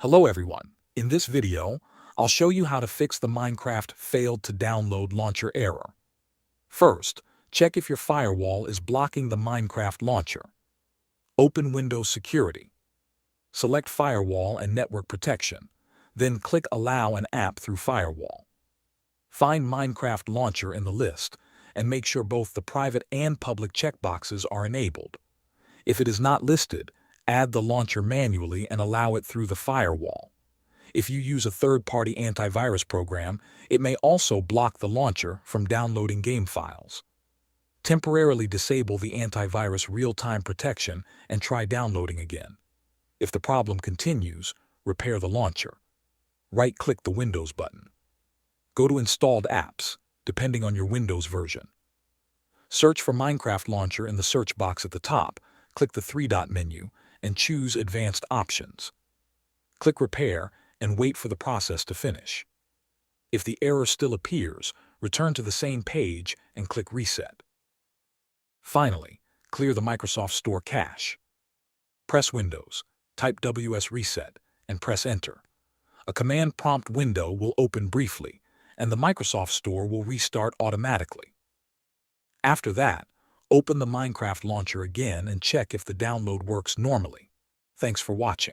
Hello everyone. In this video, I'll show you how to fix the Minecraft failed to download launcher error. First, check if your firewall is blocking the Minecraft launcher. Open Windows Security. Select Firewall and Network Protection, then click Allow an app through Firewall. Find Minecraft Launcher in the list and make sure both the private and public checkboxes are enabled. If it is not listed, add the launcher manually and allow it through the firewall. If you use a third-party antivirus program, it may also block the launcher from downloading game files. Temporarily disable the antivirus real-time protection and try downloading again. If the problem continues, repair the launcher. Right-click the Windows button. Go to Installed Apps, depending on your Windows version. Search for Minecraft Launcher in the search box at the top, click the three-dot menu, and choose Advanced Options. Click Repair and wait for the process to finish. If the error still appears, return to the same page and click Reset. Finally, clear the Microsoft Store cache. Press Windows, type WS Reset, and press Enter. A command prompt window will open briefly, and the Microsoft Store will restart automatically. After that, open the Minecraft launcher again and check if the download works normally. Thanks for watching.